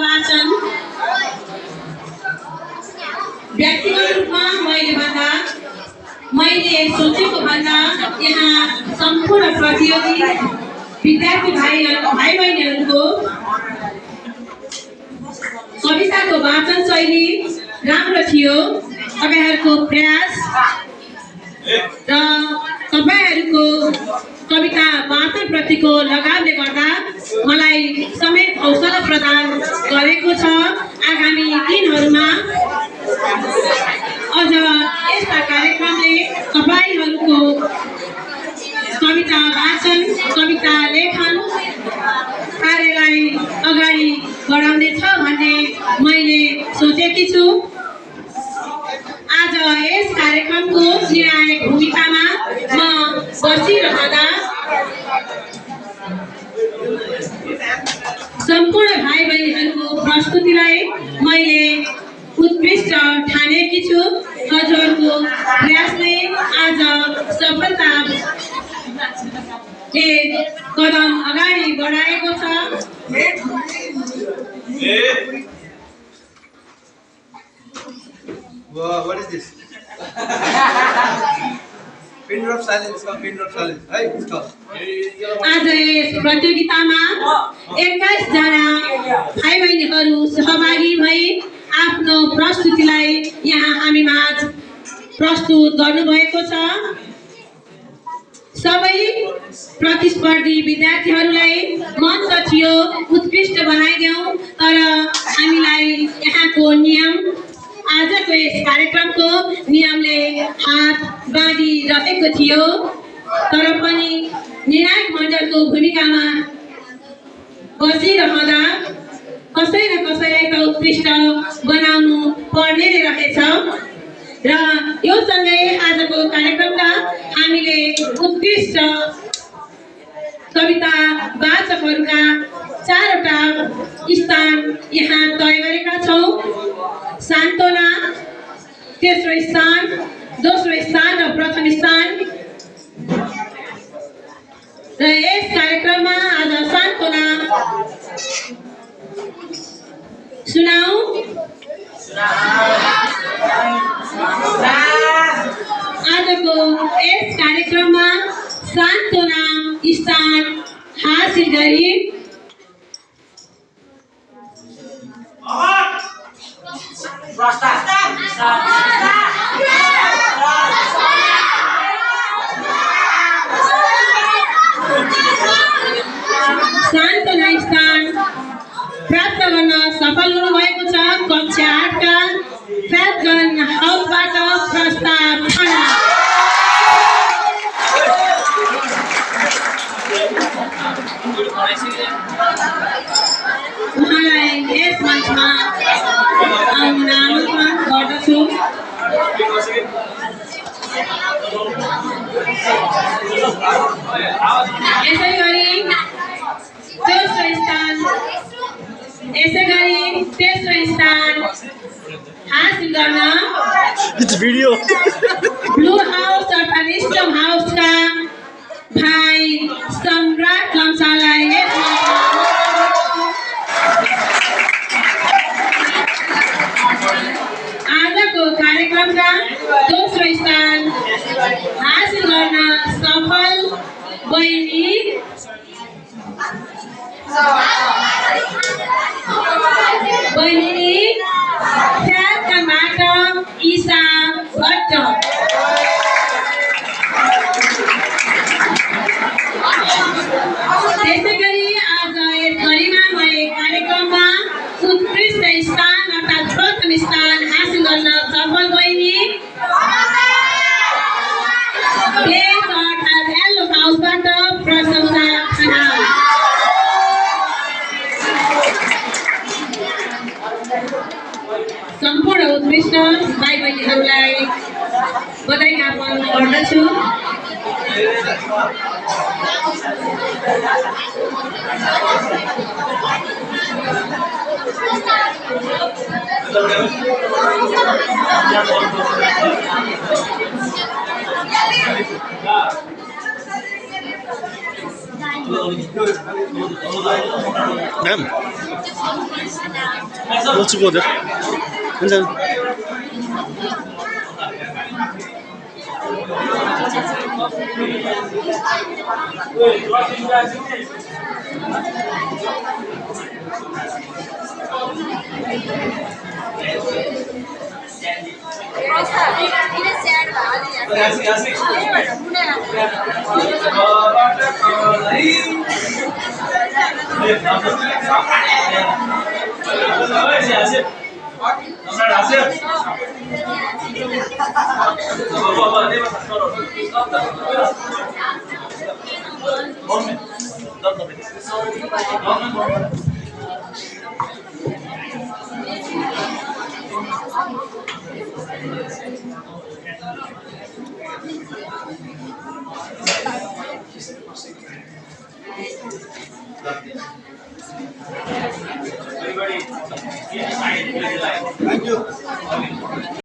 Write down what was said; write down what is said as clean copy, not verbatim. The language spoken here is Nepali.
वाचन व्यक्तिगत रूपमा मैले सोचेको भन्दा यहाँ सम्पूर्ण प्रतियोगी विद्यार्थी भाइ बहिनीहरूको कविताको वाचन शैली राम्रो थियो। तपाईहरुको प्रयास र तपाईहरुको कविता वाचन प्रतिको लगावले गर्दा मलाई समेत हौसला प्रदान गरेको छ। आगामी दिनहरुमा अझ यस्ता कार्यक्रमले तपाईहरुको कविता वाचन, कविता लेखन कार्यलाई अगाडि बढाउनेछ भन्ने मैले सोचेकी छु। आज यस कार्यक्रमको निर्णायक भूमिकामा म बसिरहँदा सम्पूर्ण भाइ बहिनीहरूको प्रस्तुतिलाई मैले उत्कृष्ट ठानेकी छु। हजुरहरूको प्रयासले आज सफलताले कदम अगाडि बढाएको छ। What is this? Pin drop silence. Pin drop silence. Hey, stop. आज यस प्रतियोगितामा 21 जना भाइ बहिनीहरू सहभागी भई आफ्नो प्रस्तुतिलाई यहाँ हामी माझ प्रस्तुत गर्नुभएको छ। सबै प्रतिस्पर्धी विद्यार्थीहरूलाई मञ्च थियो उत्कृष्ट बनाइदेऊ, तर हामीलाई यहाँको नियम आजको यस कार्यक्रमको नियमले हात बाँधिरहेको थियो। तर पनि निर्णायक मण्डलको भूमिकामा बसिरहँदा कसै न कसैलाई त उत्कृष्ट बनाउनु पर्ने नै रहेछ र यो सँगै आजको कार्यक्रमका हामीले उत्कृष्ट कविता वाचकहरूका 4वटा स्थान यहाँ तय गरेका छौं। सान्त्वना तेस्रो स्थान, दोस्रो स्थान र प्रथम स्थान। र यस कार्यक्रममा आज सान्त्वना सुनाऊ। आजको यस कार्यक्रममा सान्त्वना स्थान हासिल गरी सान्त्वना स्थान प्राप्त गर्न सफल हुनुभएको छ। कक्षा 8 का फ्याल्कन हाउसबाट प्रस्ताव छन्। उहाँलाई यस मञ्चमा आउन आमन्त्रण गर्दछु। यसै गरी तेस्रो स्थान हासिल गर्न ब्लू हाउस अर्थात् स्टम हाउसका भाइ सम्राट लम्सालाई आजको कार्यक्रमका दोस्रो स्थान हासिल गर्न सफल बहिनी फ्याल्कनबाट ईशा भट्ट। त्यसै गरी आज यस गरिमामय कार्यक्रममा उत्कृष्ट स्थान अर्थात् प्रथम स्थान हासिल गर्न सफल बहिनी प्लेस अर्थात् येल्लो हाउसबाट प्रशंसा खनाल। सम्पूर्ण उत्कृष्ट भाइ बहिनीहरूलाई बधाई ज्ञापन गर्दछु। Ma'am, let's go there. And then, Thank you.